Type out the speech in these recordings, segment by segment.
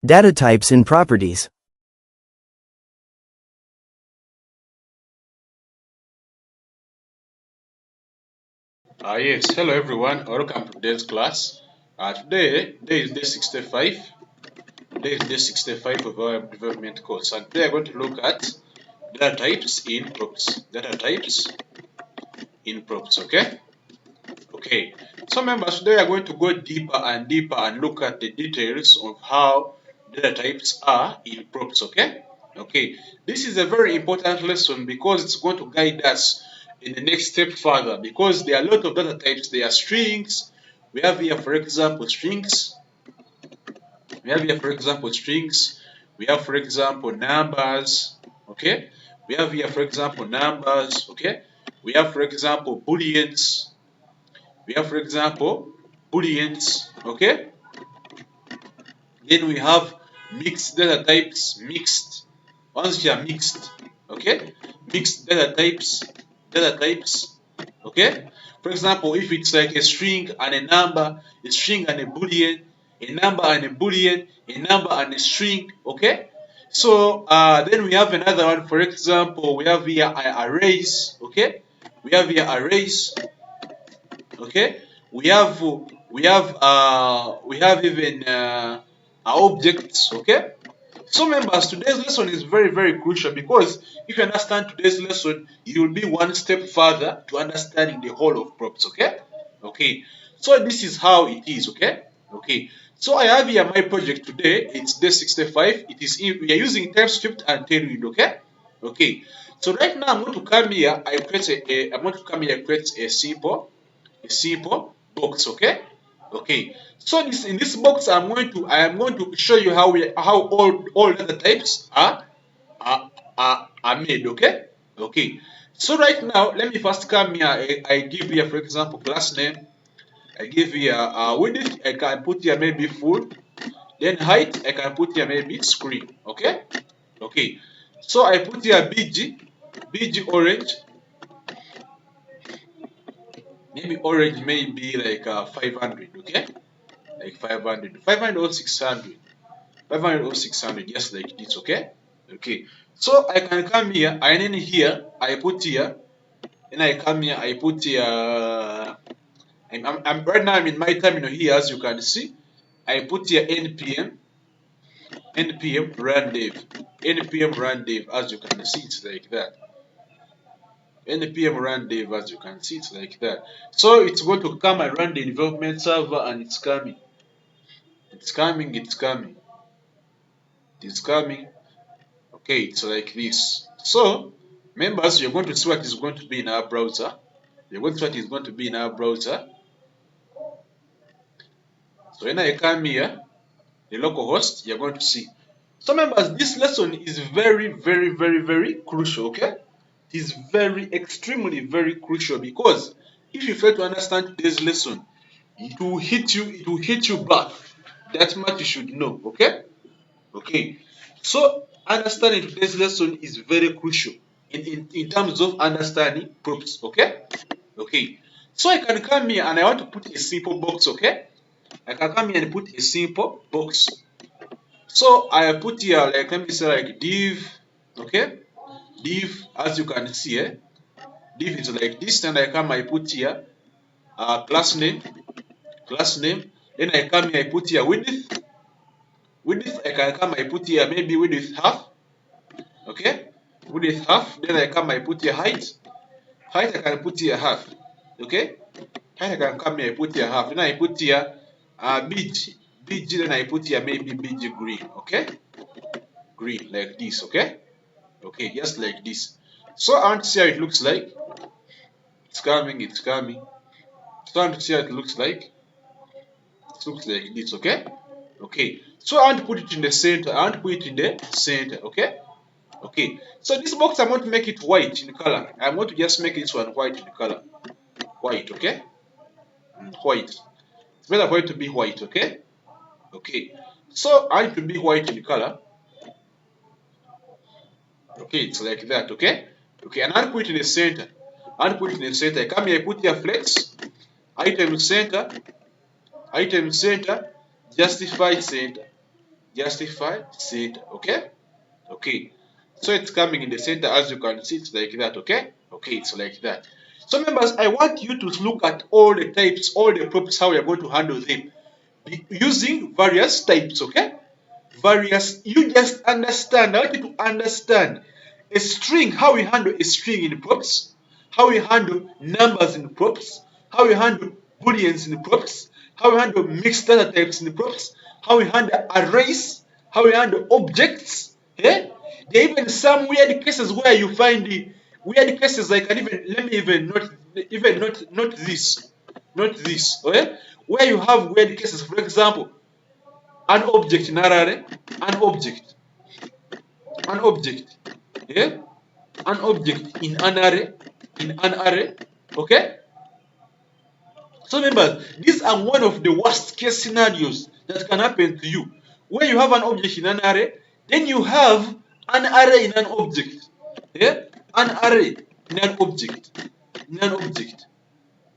Data types in properties. Yes, hello everyone, welcome to today's class. Today is day 65. Today is day 65 of our development course, and today we're going to look at data types in props. Data types in props, okay? Okay, so members, today are going to go deeper and deeper and look at the details of how data types are in props, okay? Okay, this is a very important lesson because it's going to guide us in the next step further, because there are a lot of data types. There are strings. We have here, for example, strings. We have here, for example, strings. We have, for example, numbers, okay? We have here, for example, numbers, okay? We have, for example, booleans. We have, for example, booleans, okay? Then we have mixed data types, mixed. Once you are mixed, okay? Mixed data types, okay? For example, if it's like a string and a number, a string and a boolean, a number and a boolean, a number and a string, okay? So then we have another one. For example, we have here arrays, okay? We have here arrays, okay? We have even objects, okay? So members, today's lesson is very crucial, because if you understand today's lesson, you will be one step further to understanding the whole of props, okay? Okay, so this is how it is, okay? Okay, so I have here my project today. It's day 65. We are using TypeScript and Tailwind, okay? Okay, so right now I'm going to come here. I'm going to come here and create a simple box, okay? Okay, so in this box I am going to show you how all data types are made, okay? Okay, so right now let me first come here. I give here, for example, class name. I give here width. I can put here maybe full. Then height I can put here maybe screen, okay? Okay, so I put here bg orange. Maybe orange may be like 500, okay? Like 500 or 600, 500 or 600, just like this, okay? Okay, so I can come here, and then here I put here, and I come here, I put here. I'm right now I'm in my terminal here, as you can see. I put here npm run dev, as you can see, it's like that. npm run dev, as you can see, it's like that. So it's going to come and run the development server, and it's coming. It's coming, it's coming, it's coming. Okay, it's like this. So, members, you're going to see what is going to be in our browser. You're going to see what is going to be in our browser. So when I come here, the localhost, you're going to see. So, members, this lesson is very crucial, okay? It is extremely very crucial, because if you fail to understand today's lesson, it will hit you back. That much you should know, okay? Okay, so understanding today's lesson is very crucial in terms of understanding props, okay? Okay, so I can come here and I want to put a simple box, okay? I can come here and put a simple box. So I put here, like, let me say like div, okay? Div, as you can see, div is like this, and I put here class name, then I come here, I put here width, I can come, I put here maybe width half, okay? Width half, then I put here height I can put here half, okay? Height I can come here, I put here half, then I put here bg, then I put here maybe bg green, okay? Green, like this, okay? Okay, just like this. So I want to see how it looks like. It's coming. So I want to see how it looks like. It looks like this, okay? Okay, so I want to put it in the center. Okay? Okay, so this box I want to make it white in color. I'm going to just make this one white in color. White, okay? White. It's better for it to be white, okay? Okay, so I want to be white in color. Okay, it's like that, okay? Okay, and I'll put it in the center. I come here, I put here flex, item center, justify center. justify center. Okay, okay. So it's coming in the center, as you can see. It's like that. Okay, okay. It's like that. So members, I want you to look at all the types, all the props, how we are going to handle them using various types. Okay, various. You just understand. I want you to understand a string, how we handle a string in props, how we handle numbers in props, how we handle booleans in props, how we handle mixed data types in props, how we handle arrays, how we handle objects. Yeah? There are even some weird cases where you find the weird cases. I can even, let me even not this, not this. Okay? Where you have weird cases. For example, an object in array, an object, an object, yeah, an object in an array, okay. So members, these are one of the worst case scenarios that can happen to you, where you have an object in an array, then you have an array in an object, yeah, an array in an object, in an object,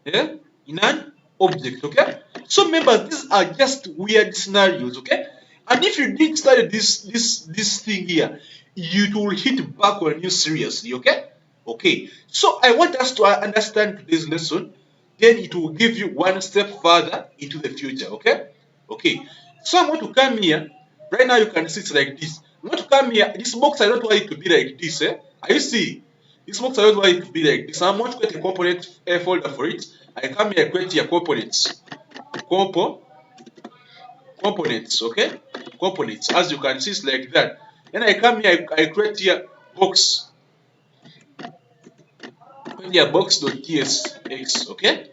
yeah, in an object. Okay, so members, these are just weird scenarios. Okay, and if you didn't study this thing here, it will hit back on you seriously. Okay, okay. So I want us to understand today's lesson, then it will give you one step further into the future. Okay, okay. So I'm going to come here right now. You can see it's like this. I'm going to come here. This box, I don't want it to be like this. Are you see? This box, I don't want it to be like this. I'm going to create a component folder for it. I come here, create here components. Components, okay? Components. As you can see, it's like that. Then I come here, I create here box. Create here box.tsx, okay?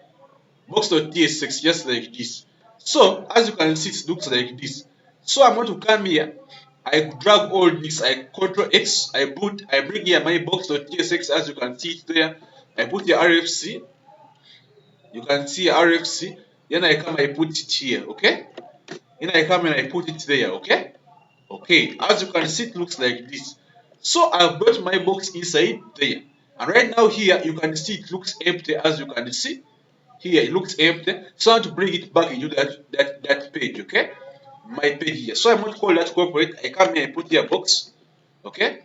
Box.tsx, just like this. So, as you can see, it looks like this. So I'm going to come here. I drag all this. I Control X. I bring here my box.tsx. As you can see it there. I put the RFC. You can see RFC. Then I come, I put it here, okay? Then I come and I put it there, okay? Okay, as you can see, it looks like this. So I've got my box inside there. And right now here, you can see it looks empty. As you can see, here it looks empty. So I want to bring it back into that page, okay? My page here. So I'm going to call that corporate. I come here, I put here box, okay?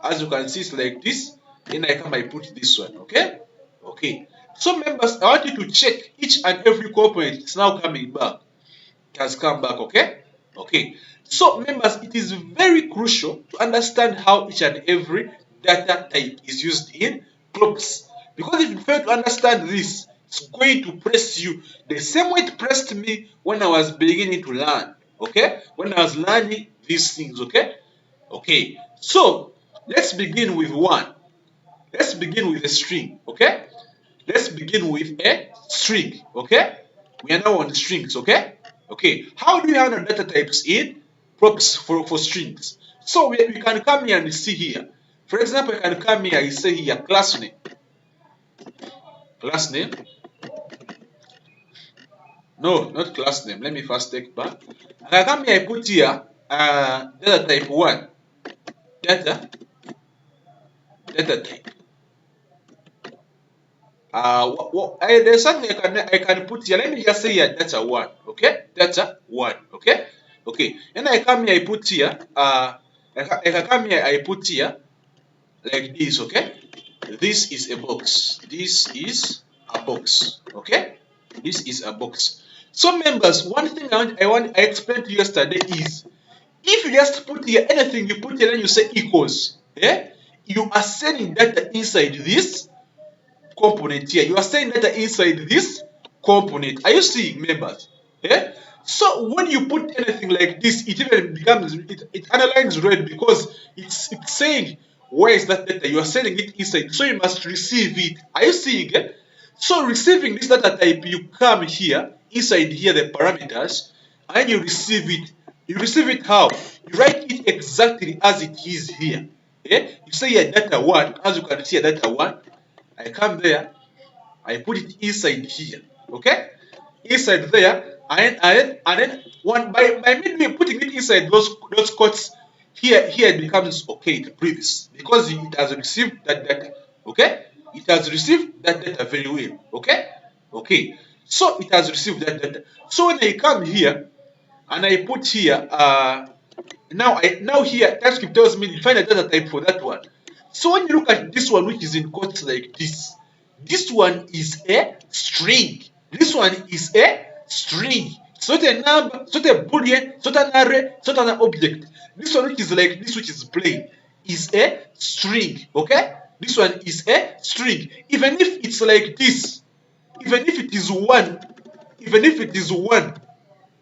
As you can see, it's like this. Then I come, I put this one, okay? Okay. So members, I want you to check each and every component. It's now coming back. It has come back, okay? Okay. So members, it is very crucial to understand how each and every data type is used in groups. Because if you fail to understand this, it's going to press you the same way it pressed me when I was beginning to learn. Okay? When I was learning these things, okay? Okay. So let's begin with one. Let's begin with a string, okay? Let's begin with a string, okay? We are now on strings, okay? Okay, how do we handle data types in props for strings? So we can come here and see here. For example, I can come here and say here class name. Class name. No, not class name. Let me first take back. I come here, I put here data type 1. Data type. There's something I can put here. Let me just say here data 1. Okay, data 1. Okay, okay. And I come here, I put here. I come here, I put here like this. Okay, this is a box. This is a box. Okay, this is a box. So members, one thing I explained to you yesterday is if you just put here anything you put here and you say equals, you are sending data inside this component here. You are saying data inside this component. Are you seeing, members? Yeah. So when you put anything like this, it even becomes it underlines red because it's saying where is that data? You are sending it inside, so you must receive it. Are you seeing it? So receiving this data type, you come here inside here the parameters, and you receive it. You receive it how? You write it exactly as it is here. Yeah? You say here data 1, as you can see here data 1. I come there, I put it inside here, okay? Inside there, and then one by me putting it inside those quotes here it becomes okay, it breathes because it has received that data, okay? It has received that data very well, okay? Okay, so it has received that data. So when I come here and I put here Now here TypeScript tells me define a data type for that one. So when you look at this one, which is in quotes like this one is a string. This one is a string. It's not a number, it's not a boolean, it's not an array, it's not an object. This one which is like this, which is plain, is a string. Okay? This one is a string. Even if it's like this, even if it is one, even if it is one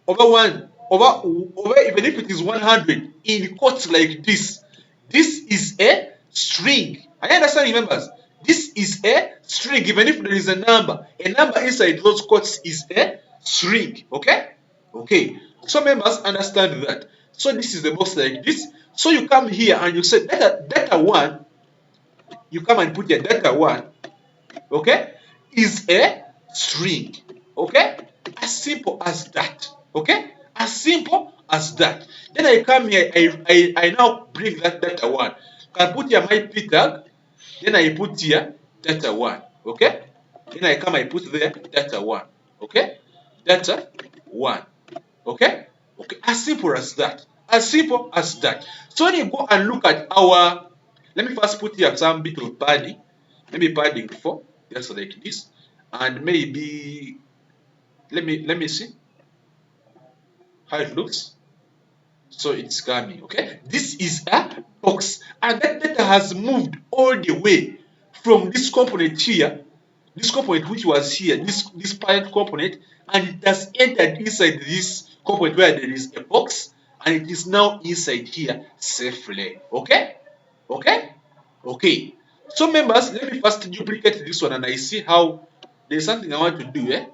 over one over even if it is 100 in quotes like this is a string. I understand, members. This is a string. Even if there is a number inside those quotes is a string. Okay, so members understand that. So this is the box like this. So you come here and you say data one, you come and put your data one, okay, is a string. Okay, as simple as that. Okay, as simple as that. Then I come here, I now bring that data one. Can put here my p tag, then I put here data one. Okay, then I come, I put there data one. Okay, data one. Okay, as simple as that. As simple as that. So when you go and look at our, let me first put here some bit of padding. Maybe padding 4, just like this, and maybe let me see how it looks. So it's coming. Okay, this is a box, and that data has moved all the way from this component here, this component which was here, this parent component, and it has entered inside this component where there is a box, and it is now inside here safely. Okay. So members, let me first duplicate this one, and I see how there's something I want to do. There's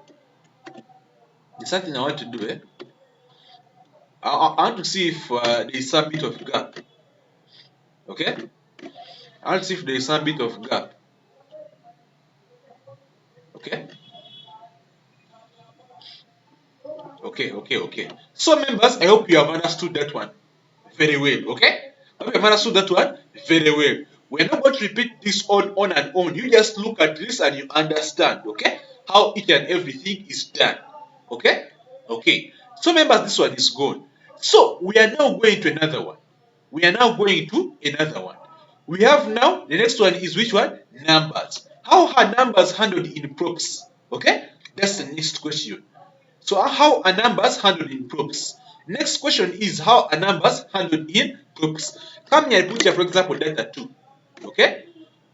something I want to do. I want to see if there is some bit of gap. Okay, I want to see if there is some bit of gap. Okay. Okay. So members, I hope you have understood that one very well. Okay, I hope you have understood that one very well. We're not going to repeat this on and on. You just look at this and you understand. Okay, how each and everything is done. Okay. So members, this one is good. So we are now going to another one. We have now, the next one is which one? Numbers. How are numbers handled in props? Okay, that's the next question. So how are numbers handled in props? Next question is how are numbers handled in props? Come here, I put here, for example, data 2. Okay,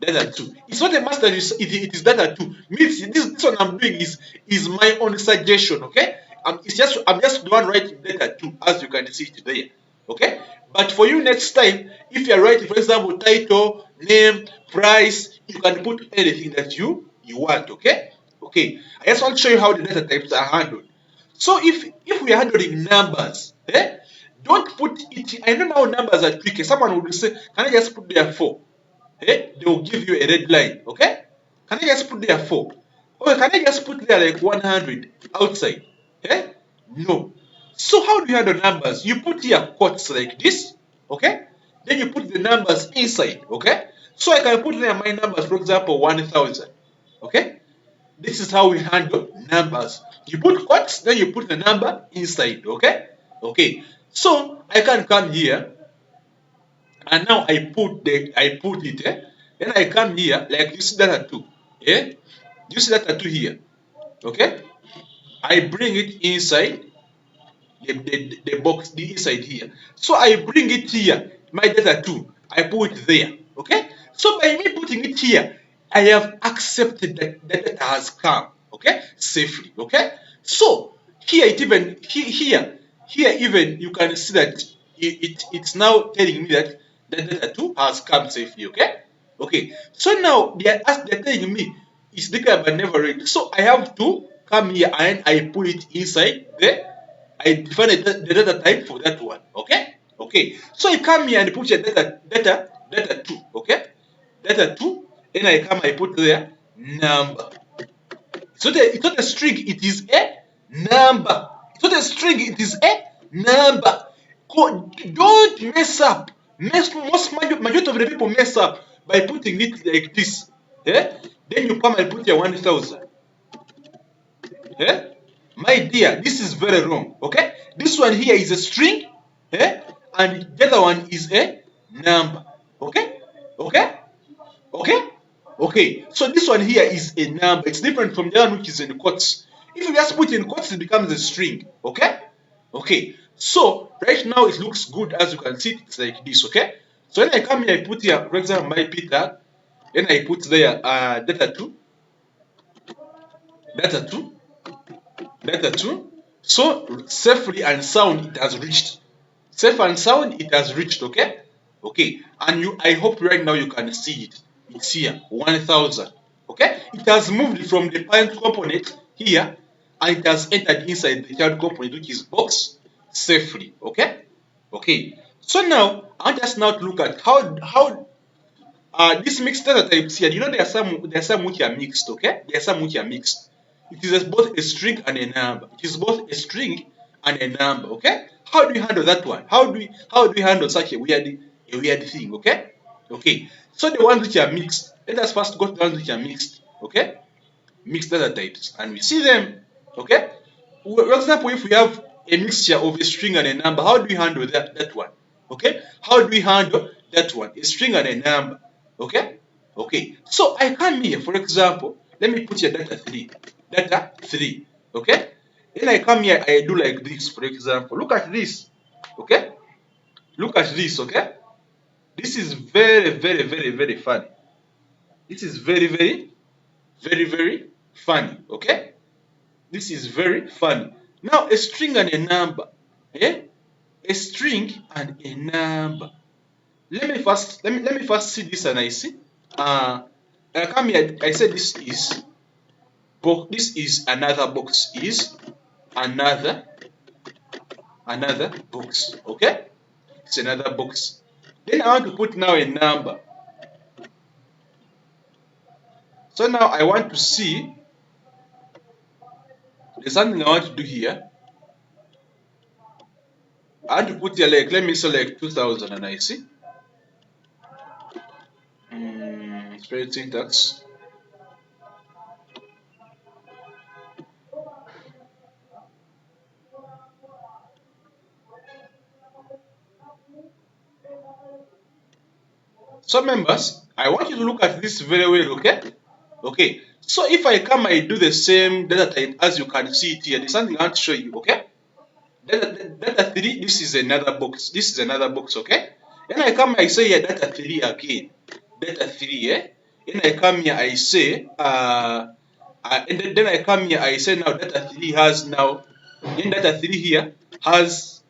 data 2. It's not a master, it is data 2. Means this one I'm doing is my own suggestion. Okay, I'm just the one writing data 2, as you can see it there. Okay, but for you next time, if you are writing, for example, title, name, price, you can put anything that you want. Okay, I just want to show you how the data types are handled. So if we are handling numbers, don't put it. I know now numbers are tricky. Someone will say, can I just put there 4? They will give you a red line. Okay, can I just put there 4? Or can I just put there like 100 outside? No. So how do you handle numbers? You put here quotes like this. Okay, then you put the numbers inside. Okay, so I can put there my numbers, for example, 1000. Okay, this is how we handle numbers. You put quotes, then you put the number inside. Okay. So I can come here, and now I put it. Then I come here, like you see data 2. You see data 2 here. Okay. I bring it inside the box, the inside here. So I bring it here, my data 2. I put it there. Okay. So by me putting it here, I have accepted that the data has come. Okay, safely. Okay. So here here even you can see that it's now telling me that the data 2 has come safely. Okay. So now they're telling me it's declared but never read. So I have to come here and I put it inside there. I define the data type for that one. Okay. So I come here and put your data 2. Okay, data 2. Then I come, I put there number. So it's not a string, it is a number. It's not a string, it is a number. Don't mess up. Majority of the people mess up by putting it like this. Then you come and put your 1000. My dear, this is very wrong. Okay, this one here is a string. and the other one is a number. Okay, okay, okay, okay. So this one here is a number. It's different from the other one which is in quotes. If you just put in quotes, it becomes a string. Okay, okay. So right now it looks good. As you can see, it's like this. Okay. So when I come here, I put here, for example, my Peter. Then I put there data 2, data 2, data 2. So safely and sound it has reached. Safe and sound it has reached. Okay, okay. And I hope right now you can see it. It's here 1000. Okay, it has moved from the parent component here and it has entered inside the child component, which is box, safely. Okay, okay. So now I want us now to look at how this mixed data types here. You know, there are some which are mixed. Okay, there are some which are mixed. It is both a string and a number. It is both a string and a number. Okay, how do we handle that one? How do we handle such a weird thing? Okay, okay. So the ones which are mixed, let us first go to the ones which are mixed. Okay, mixed data types, and we see them. Okay, for example, if we have a mixture of a string and a number, how do we handle that one? Okay, how do we handle that one? A string and a number. Okay, okay. So I come here, for example, let me put here data 3, data 3. Okay, then I come here, I do like this, for example. Look at this. Okay, look at this. Okay, this is very funny. This is very funny. Okay, this is very funny. Now a string and a number. Eh? A string and a number. Let me first see this, and I see. I come here, I say this is box, this is another box, is another box. Okay? It's another box. Then I want to put now a number. So now I want to see, there's something I want to do here. I want to put here, like, let me select 2000, and I see. Spell syntax. So members, I want you to look at this very well. Okay, okay. So if I come, I do the same data type as you can see it here. There's something I want to show you. Okay, data 3. This is another box. This is another box. Okay. Then I come, I say here data 3 again. Data 3. Yeah. Then I come here, I say and then I come here, I say now data 3 has now. Then data 3 here has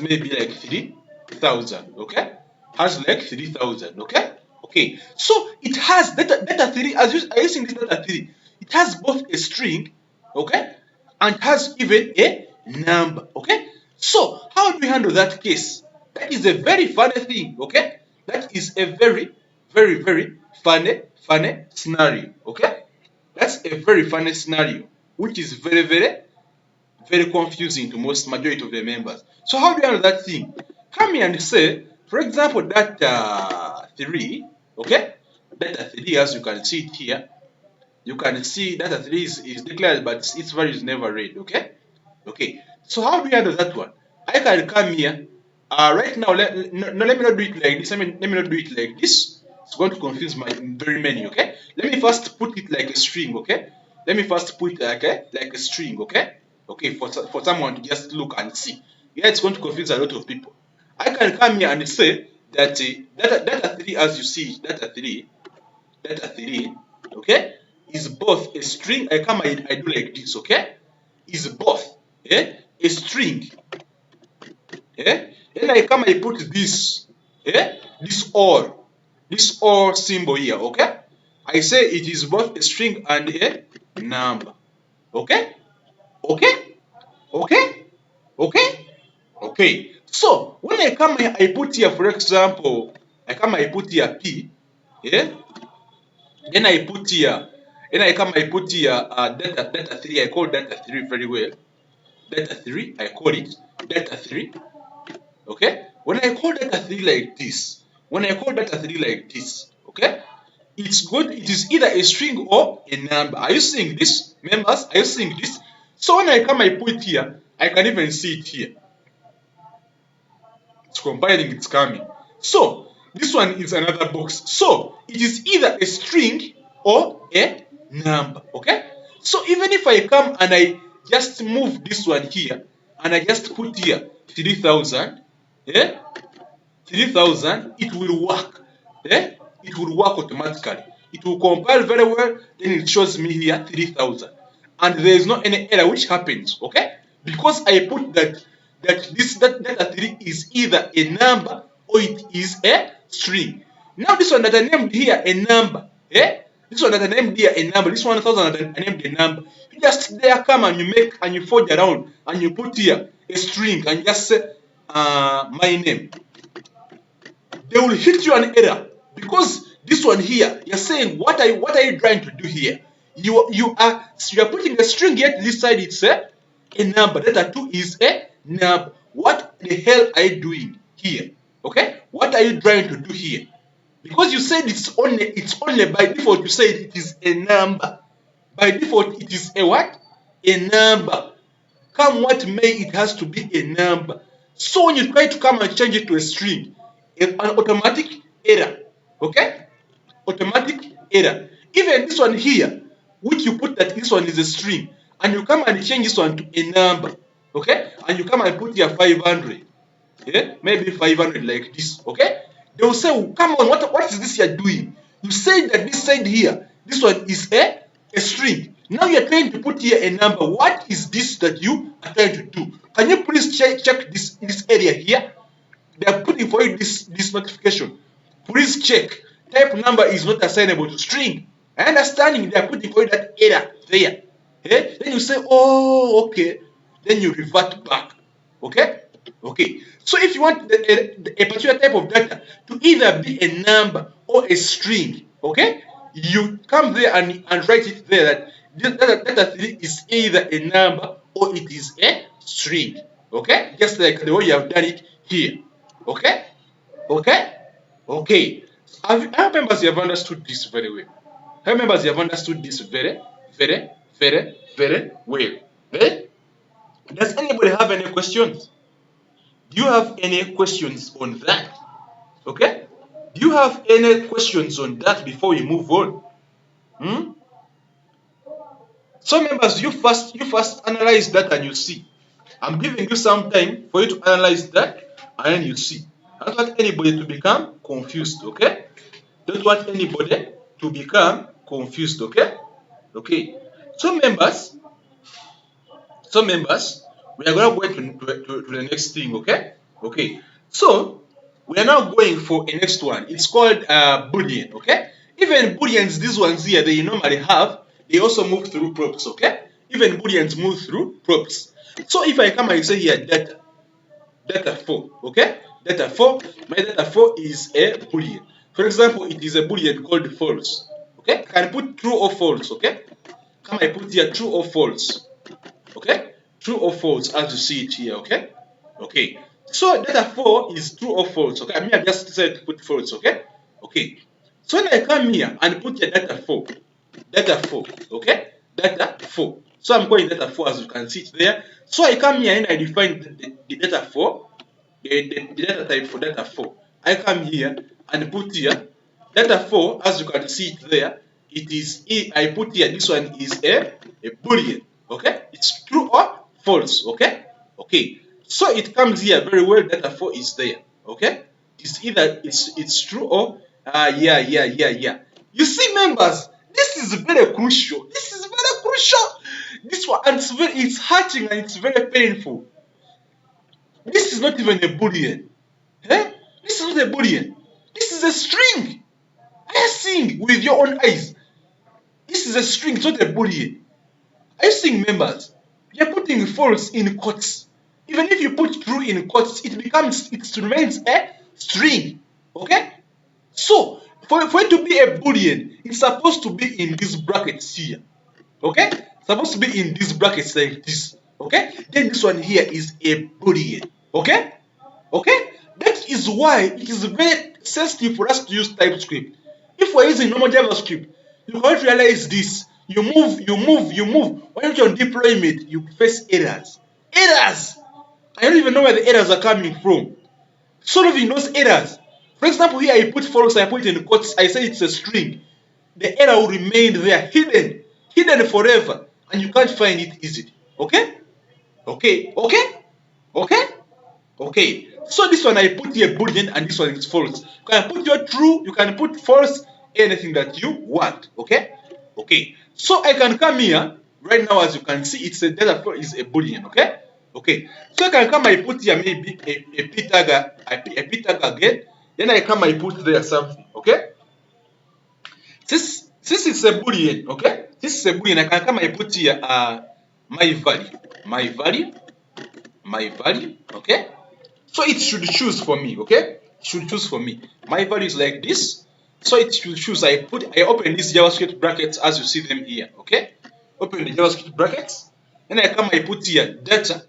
maybe like 3000. Okay, has like 3000. Okay, okay. So it has data 3, as you are using this data 3, it has both a string, okay, and has even a number. Okay, so how do we handle that case? That is a very funny thing. Okay, that is a very funny scenario. Okay, that's a very funny scenario, which is very confusing to majority of the members. So how do you handle that thing? Come here and say, for example, data 3, okay? Data 3, as you can see it here, you can see data 3 is declared, but its value is never read, okay? Okay, so how do you handle that one? I can come here, right now, let me not do it like this, let me not do it like this. It's going to confuse my very many, okay? Let me first put it like a string, okay? Let me first put it like a string, okay? Okay, for someone to just look and see. Yeah, it's going to confuse a lot of people. I can come here and say that data 3, as you see, data 3, okay, is both a string. I do like this, okay? Is both a string. Then I put this, this or symbol here, okay? I say it is both a string and a number. Okay? Okay? Okay? Okay? Okay. So when I come here, I put here, for example, I put here P, yeah? Then I put here, I put here data 3, I call data 3 very well. Data 3, I call it data 3. Okay, when I call data 3 like this, okay, it's good. It is either a string or a number. Are you seeing this, members? Are you seeing this? So when I come, I put here, I can even see it here. it's compiling, it's coming. So this one is another box. So it is either a string or a number. Okay. So even if I come and I just move this one here and I just put here 3000, yeah, 3000, it will work. Yeah, it will work automatically. It will compile very well. Then it shows me here 3000, and there is not any error which happens. Okay, because I put that data 3 is either a number or it is a string. Now this one that I named here a number. Yeah, this one that I named here a number. This 1000 that I named a number. You just there come and you make and you forge around and you put here a string and just say my name. They will hit you an error because this one here, you're saying what are you trying to do here? You are putting a string here to this side, it's a number. Data 2 is a number. What the hell are you doing here? Okay? What are you trying to do here? Because you said it's only by default you said it is a number. By default it is a what? A number. Come what may, it has to be a number. So when you try to come and change it to a string, an automatic error. Okay? Automatic error. Even this one here, which you put that this one is a string, and you come and change this one to a number. Okay? And you come and put here 500. Yeah? Maybe 500 like this. Okay? They will say, oh, come on, what is this you're doing? You say that this side here, this one is a string. Now you're trying to put here a number. What is this that you are trying to do? Can you please check this area here? They are putting for you this notification. Please check. Type number is not assignable to string. I understand they are putting for you that error there. Okay? Then you say, oh, okay. Then you revert back. Okay? Okay. So if you want a particular type of data to either be a number or a string, okay, you come there and write it there that data 3 is either a number or it is a string. Okay? Just like the way you have done it here. Okay? Okay? Okay. I hope members you have understood this very well. I hope members you have understood this very, very, very, very well. Eh? Does anybody have any questions? Do you have any questions on that? Okay? Do you have any questions on that before we move on? Hmm? So members, you first analyze that and you see. I'm giving you some time for you to analyze that and then you see. I don't want anybody to become confused, okay? Don't want anybody to become confused, okay? Okay. So members, we are going to go to the next thing, okay? Okay. So we are now going for a next one. It's called boolean, okay? Even booleans, these ones here, they normally have, they also move through props, okay? Even booleans move through props. So if I come and say here data 4, okay? Data 4, my data 4 is a boolean. For example, it is a boolean called false, okay? I can put true or false, okay? Come I put here true or false, okay? True or false as you see it here, okay? Okay. So data 4 is true or false, okay? I mean, I just decided to put false, okay? Okay. So when I come here and put here data 4, okay? Data 4. So I'm going data 4 as you can see it there. So I come here and I define the data 4, the data type for data 4. I come here and put here data 4 as you can see it there. It is I put here this one is a boolean, okay? It's true or false, okay? Okay. So it comes here very well. Data 4 is there, okay? It's either it's true or yeah. You see, members, this is very crucial. This is very crucial. This one, and it's hurting and it's very painful. This is not even a boolean. Eh? This is not a boolean. This is a string. Are you seeing with your own eyes? This is a string, it's not a boolean. Are you seeing, members? You're putting false in quotes. Even if you put true in quotes, it remains a string. Okay? So, for it to be a boolean, it's supposed to be in these brackets here. Okay? It's supposed to be in these brackets like this. Okay? Then this one here is a boolean. Okay? Okay? That is why it is very sensitive for us to use TypeScript. If we're using normal JavaScript, you can't realize this. You move. When you're on deployment, you face errors. Errors! I don't even know where the errors are coming from. solving those errors. For example, here I put false, I put it in quotes, I say it's a string. The error will remain there, hidden forever, and you can't find it easily. Okay? Okay? Okay? Okay? Okay. So this one I put here boolean and this one is false. You can put your true, you can put false, anything that you want. Okay? Okay. So I can come here right now, as you can see, it's a data is a boolean. Okay? Okay. So I can come, I put here maybe a p tag, a p tag again. Then I come, I put there something. Okay? This is a boolean. Okay? This is a boolean. I can come, I put here my value, my value, my value. Okay? So it should choose for me, okay? It should choose for me. My value is like this. So it should choose. I open these JavaScript brackets as you see them here, okay? Open the JavaScript brackets. Then I come, I put here data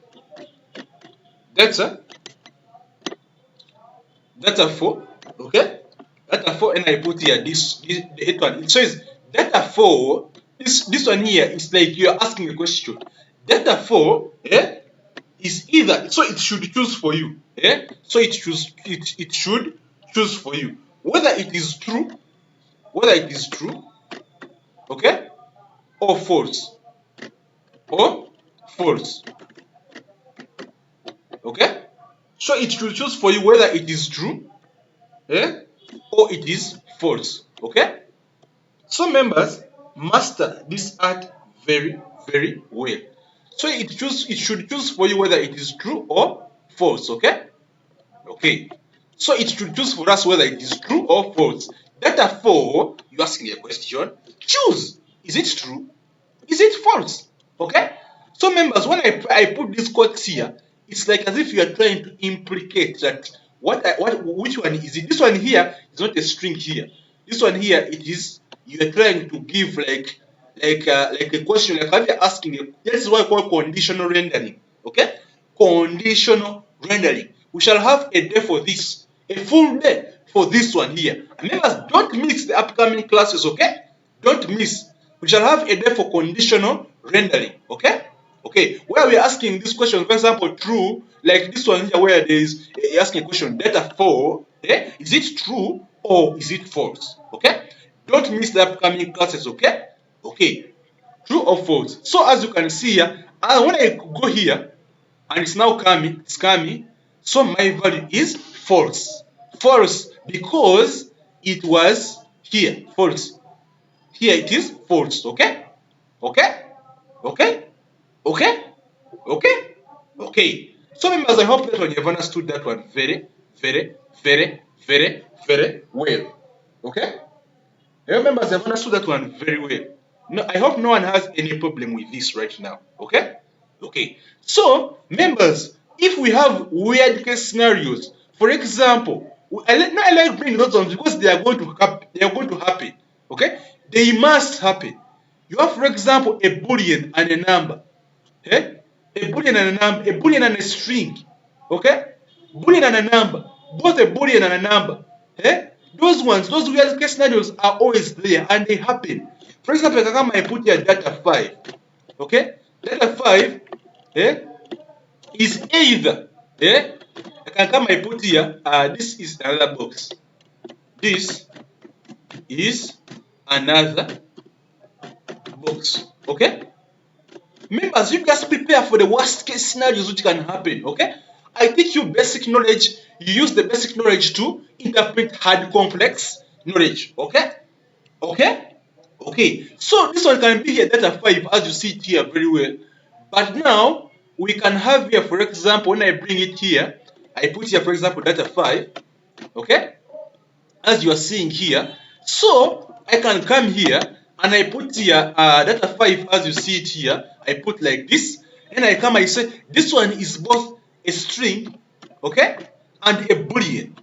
4, okay? Data 4, and I put here this one. It says data 4. This one here is like you're asking a question. Data 4, is either, so it should choose for you, so it should choose for you whether it is true, okay, or false, okay. So it should choose for you whether it is true, or it is false. Okay. So members, master this art very, very well. So it should choose for you whether it is true or false. Okay. Okay. So it should choose for us whether it is true or false. Data 4, you're asking a question. Choose. Is it true? Is it false? Okay. So members, when I put these quotes here, it's like as if you are trying to implicate that which one is it? This one here is not a string here. This one here, it is, you are trying to give like a question, like you're asking. This is what I call conditional rendering. Okay, conditional rendering. We shall have a day for this, a full day for this one here. And members, don't miss the upcoming classes. Okay, don't miss. We shall have a day for conditional rendering. Okay. Okay, where we are asking this question, for example, true, like this one here, where there is asking a question, data 4, is it true or is it false? Okay, don't miss the upcoming classes. Okay, okay, true or false. So as you can see here, when I go here, and it's now coming, it's coming. So my value is false, because it was here, false. Here it is false. Okay, okay, okay. Okay? Okay? Okay. So members, I hope that one you have understood that one very, very, very, very, very well. Okay? I hope members have understood that one very well. No, I hope no one has any problem with this right now. Okay? Okay. So members, if we have weird case scenarios, for example, I like bringing those ones because they are going to happen. Okay? They must happen. You have, for example, a boolean and a number. A boolean and a number, a boolean and a string. Okay? Boolean and a number. Both a boolean and a number. Those ones, those weird case scenarios are always there and they happen. For example, I can come and put here data 5. Okay? Data 5 is either, I can come and put here, this is another box. This is another box. Okay? Members, you guys prepare for the worst case scenarios which can happen. Okay, I teach you basic knowledge. You use the basic knowledge to interpret hard complex knowledge. Okay, okay, okay. So this one can be here data 5 as you see it here very well. But now we can have here, for example, when I bring it here, I put here, for example, data 5. Okay, as you are seeing here. So I can come here and I put here data 5 as you see it here. I put like this, and I come, I say this one is both a string, okay, and a boolean,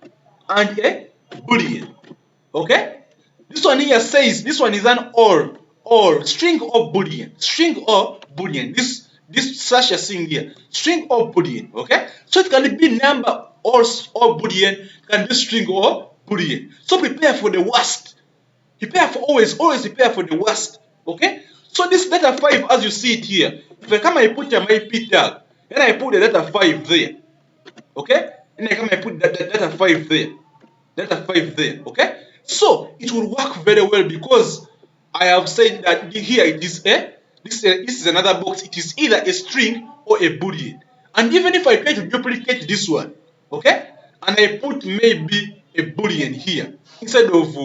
okay. This one here says this one is an or string or boolean, this slash you're seeing here, string or boolean. Okay, so it can be number or boolean, can be string or boolean. So prepare for the worst. Prepare for always prepare for the worst. Okay, so this data 5 as you see it here, if I come, I put my p tag, then I put the data 5 there. Okay, and I come I put data 5 there, data 5 there, okay? So it will work very well because I have said that here it is this is another box. It is either a string or a boolean. And even if I try to duplicate this one, okay, and I put maybe a boolean here instead of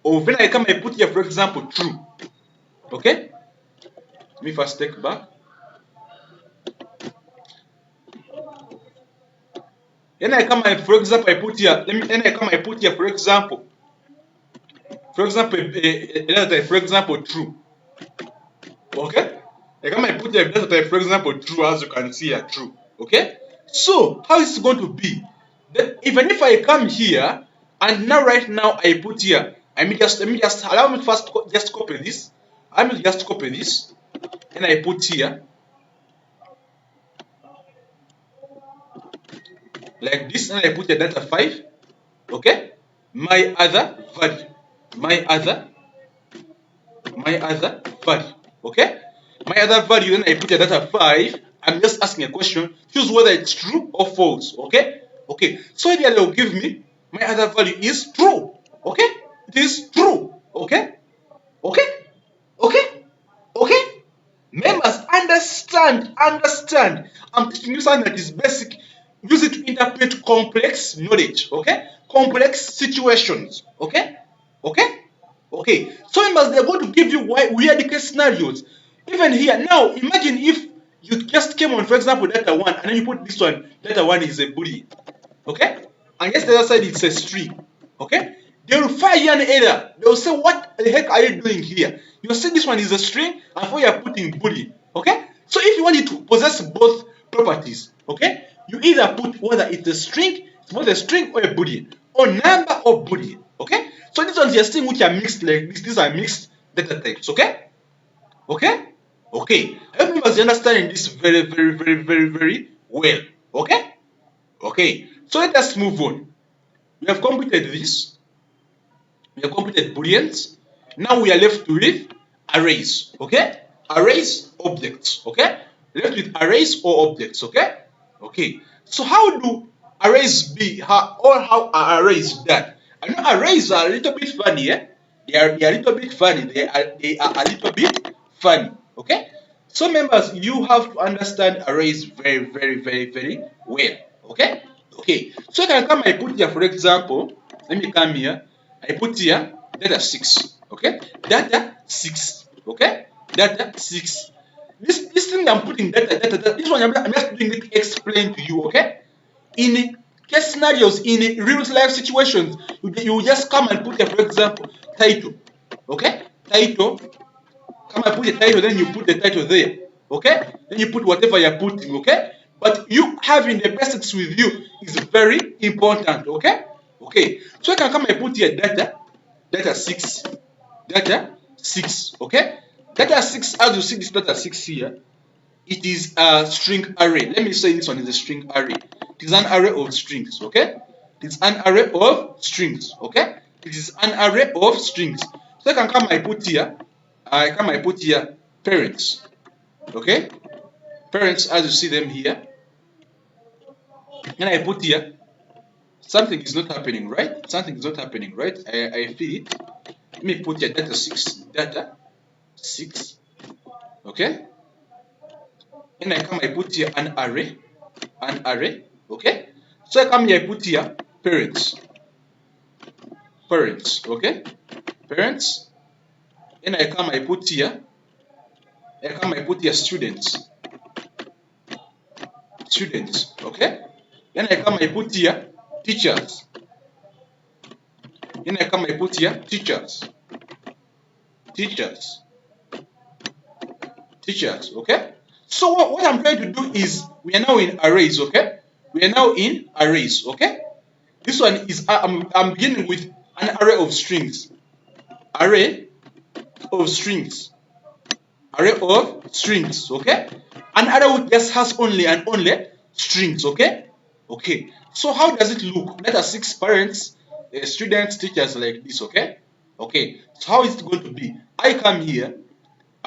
when I come I put here, for example, true, okay. Let me first take back. Then I come and, for example, I put here. Then I come I put here, for example, a data type, for example, true. Okay. I come and put here data type, for example, true, as you can see here, true. Okay. So how is it going to be? That even if I come here and now right now I put here, let me just allow me first just copy this. I will just copy this and I put here like this, and I put the data 5. Okay, my other value, my other value. Okay, my other value, then I put the data 5. I'm just asking a question, choose whether it's true or false. Okay, okay, so here they'll give me my other value is true. Okay, it is true. Okay, okay, okay, okay. Members, understand. I'm teaching you something that is basic. Use it to interpret complex knowledge, okay? Complex situations, okay? Okay? Okay. So members, they're going to give you weird case scenarios. Even here, now, imagine if you just came on, for example, data 1, and then you put this one, data 1 is a boolean, okay? And yes, the other side it's a string, okay? They will fire you an error. They will say, what the heck are you doing here? You see this one is a string, and for you are putting boolean, okay? So if you want it to possess both properties, okay, you either put whether it's a string, it's both a string or a boolean, or number or boolean, okay? So these ones you're seeing which are mixed like this, these are mixed data types, okay? Okay? Okay. I hope you guys are understanding this very well. Okay? Okay. So let us move on. We have completed this. We have completed booleans. Now we are left with arrays. Okay? Arrays, objects. Okay? Left with arrays or objects. Okay? Okay. So how do arrays be? How are arrays done? I know arrays are a little bit funny. They are a little bit funny. They are a little bit funny. Okay? So members, you have to understand arrays very well. Okay? Okay. So I can come, I put here, for example, let me come here. I put here data 6. Okay? Data 6. Okay? Data 6. This thing I'm putting data, this one I'm just doing it to explain to you, okay? In case scenarios, in real life situations, you just come and put here, for example, title. Okay? Title. Come and put the title, then you put the title there. Okay? Then you put whatever you're putting, okay? But you having the basics with you is very important, okay? Okay. So I can come and put here data 6, data 6, okay? Data 6, as you see this data 6 here, it is a string array. Let me say this one is a string array. It is an array of strings, okay? It's an array of strings, okay? It is an array of strings. So I can come, I put here parents, okay? Parents, as you see them here. And I put here, something is not happening, right? Something is not happening, right? I feel it. Let me put here data 6, okay? And I put here an array, okay? So I come here, I put here parents, okay? Parents. And I put here students, okay? Then I put here teachers. Then I put here teachers, okay? So what I'm trying to do is, we are now in arrays, okay? We are now in arrays, okay? This one is, I'm beginning with an array of strings. Array of strings. Okay? An array which just has only and only strings, okay? Okay. So how does it look? Let us 6 parents, students, teachers, like this, okay? Okay. So how is it going to be? I come here,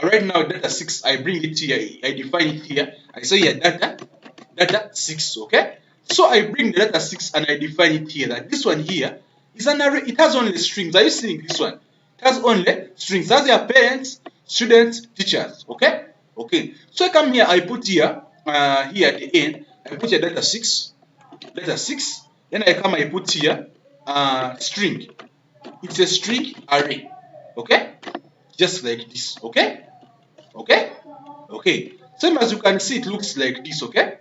right now data 6, I bring it here, I define it here, I say here data 6, okay? So I bring the data 6 and I define it here, that this one here is an array. It has only strings. Are you seeing this one? It has only strings. That's their parents, students, teachers. Okay? Okay. So I come here, I put here, here at the end, I put here data 6. Data 6. Then I come, I put here string. It's a string array. Okay? Just like this. Okay? Okay? Okay. Same as you can see, it looks like this. Okay?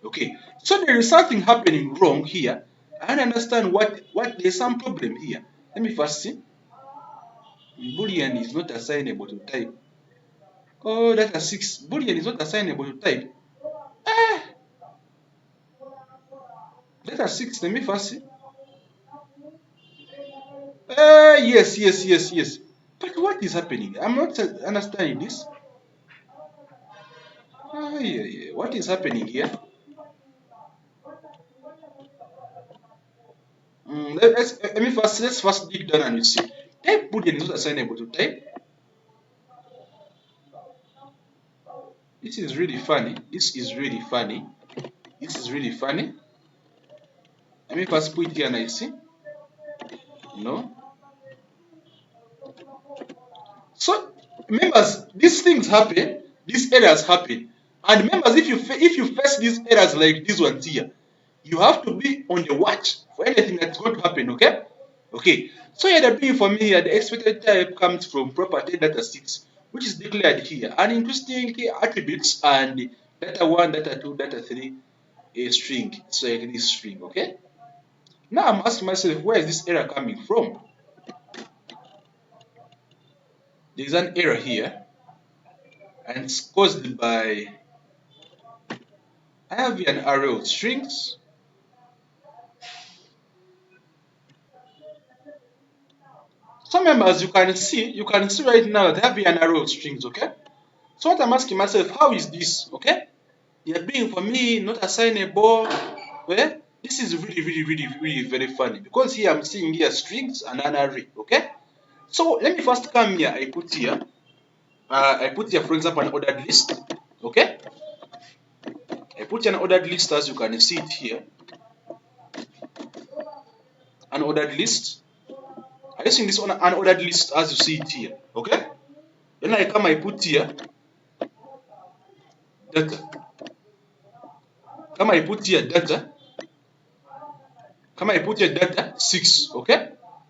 Okay. So there is something happening wrong here. I don't understand what there's some problem here. Let me first see. Boolean is not assignable to type. Oh, data 6. Boolean is not assignable to type. Ah, data 6. Let me first see. Yes, yes, yes, yes. But what is happening? I'm not understanding this. Yeah, yeah. What is happening here? Let's first dig down and you see. Type boolean is not assignable to type. This is really funny. This is really funny. This is really funny. Let me first put it here and I see. No. So members, these things happen. These errors happen. And members, if you face these errors like these ones here, you have to be on the watch for anything that's going to happen. Okay. Okay. So here the being for me here, the expected type comes from property data 6, which is declared here, and interesting attributes and data 1, data 2, data 3, a string. So like this string. Okay. Now I'm asking myself, where is this error coming from? There's an error here, and it's caused by, I have here an array of strings. So members, you can see right now that I have here an array of strings. Okay. So what I'm asking myself, how is this? Okay. They're being for me not assignable. Well, this is really, really, really, really very funny, because here I'm seeing here strings and an array. Okay. So let me first come here. I put here, for example, an ordered list. Okay. I put an ordered list, as you can see it here. An ordered list. I using this on an ordered list as you see it here. Okay. Then I come, I put here data. Come, I put here data. Come, I put here data 6. Okay.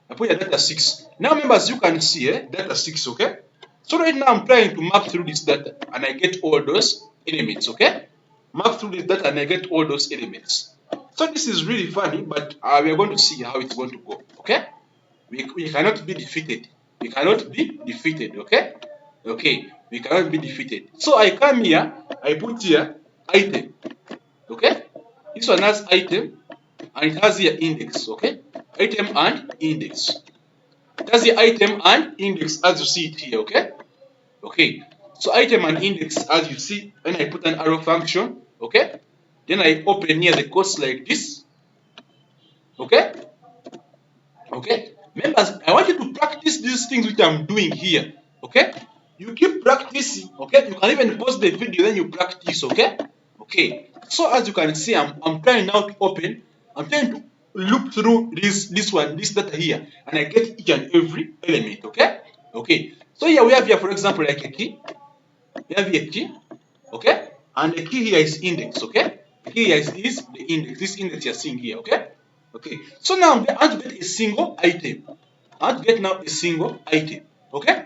I put here data 6. Now members, you can see data 6. Okay. So right now I'm trying to map through this data and I get all those elements. Okay. Map through this data and I get all those elements. So this is really funny, but we are going to see how it's going to go. Okay. We cannot be defeated. We cannot be defeated. Okay. Okay. We cannot be defeated. So I come here. I put here item. Okay. This one has item and it has here index. Okay. Item and index. It has the item and index as you see it here. Okay. Okay. So item and index as you see when I put an arrow function. Okay. Then I open here the quotes like this. Okay. Okay. Members, I want you to practice these things which I'm doing here. Okay. You keep practicing. Okay. You can even pause the video, then you practice. Okay. Okay. So as you can see, I'm trying now to open. I'm trying to look through this data here, and I get each and every element. Okay. Okay. So here we have here, for example, like a key. We have here a key. Okay. And the key here is index. Okay. The key here is the index. This index you're seeing here. Okay. Okay. So now I want to get a single item. I want to get now a single item. Okay.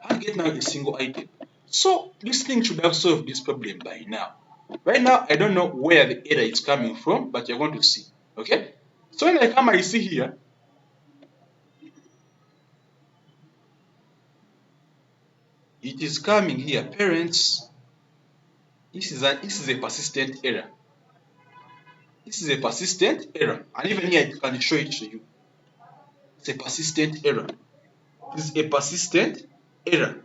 I want to get now a single item. So this thing should have solved this problem by now. Right now, I don't know where the error is coming from, but you're going to see. Okay. So when I come, I see here. It is coming here. Parents. This is a persistent error. This is a persistent error, and even here it can show it to you. It's a persistent error. This is a persistent error.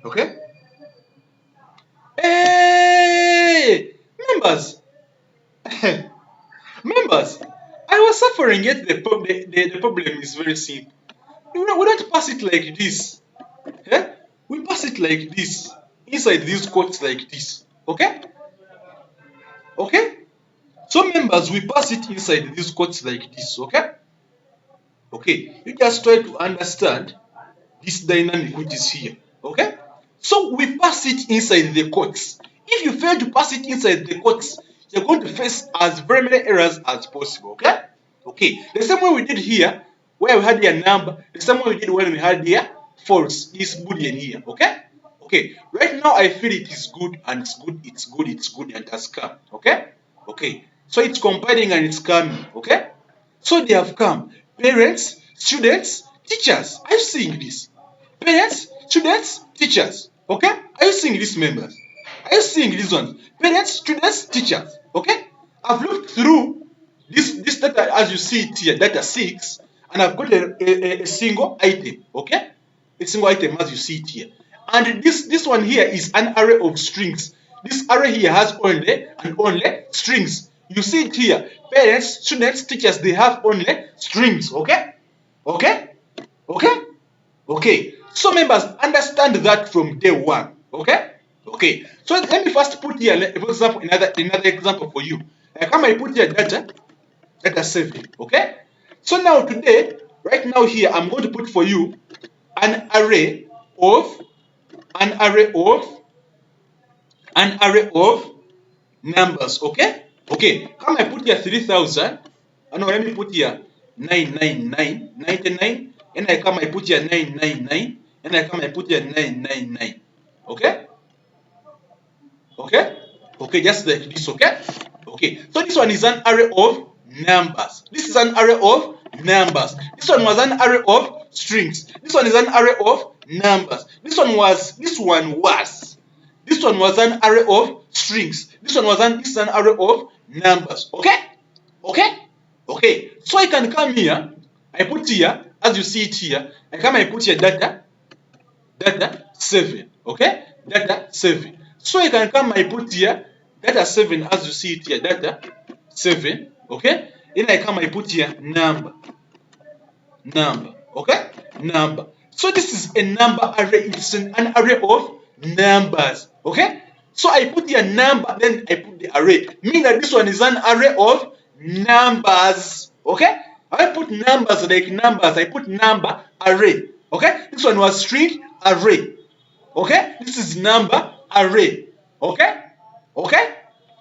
Okay. Hey, members, members, I was suffering, yet the problem is very simple. We don't pass it like this. Eh? We pass it like this inside these quotes like this. Okay. Okay. So members, we pass it inside these quotes like this, okay? Okay, you just try to understand this dynamic which is here, okay? So we pass it inside the quotes. If you fail to pass it inside the quotes, you're going to face as very many errors as possible, okay? Okay, the same way we did here, where we had a number, the same way we did when we had here false, this boolean here, okay? Okay, right now I feel it is good and it's good, it's good, it's good, and it has come, okay? Okay, so it's compiling and it's coming, okay? So they have come. Parents, students, teachers. Are you seeing this? Parents, students, teachers. Okay? Are you seeing these members? Are you seeing these ones? Parents, students, teachers. Okay? I've looked through this data as you see it here, data 6, and I've got a single item. Okay? A single item as you see it here. And this one here is an array of strings. This array here has only and only strings. You see it here. Parents, students, teachers, they have only strings. Okay? Okay? Okay? Okay. So members, understand that from day one. Okay? Okay. So let me first put here, for example, another example for you. I put here data 7. Okay? So now today, right now here, I'm going to put for you an array of numbers. Okay? Okay. I put here 3,000. No, let me put here 999, 99, and I put here 999, and I put here 999. Okay? Okay? Okay, just like this, okay? Okay, so this one is an array of numbers. This is an array of numbers. This one was an array of strings. This one is an array of numbers. This one was an array of strings. This is an array of numbers. Okay? Okay? Okay. So I can come here, I put here, as you see it here, I put here data 7. Okay? Data 7. So I can come, I put here data 7 as you see it here, data 7. Okay? Then I put here number. Okay? Number. So this is a number array. It's an array of numbers. Okay? So I put here number, then I put the array. Meaning that this one is an array of numbers. Okay? I put numbers like numbers. I put number array. Okay? This one was string array. Okay? This is number array. Okay? Okay?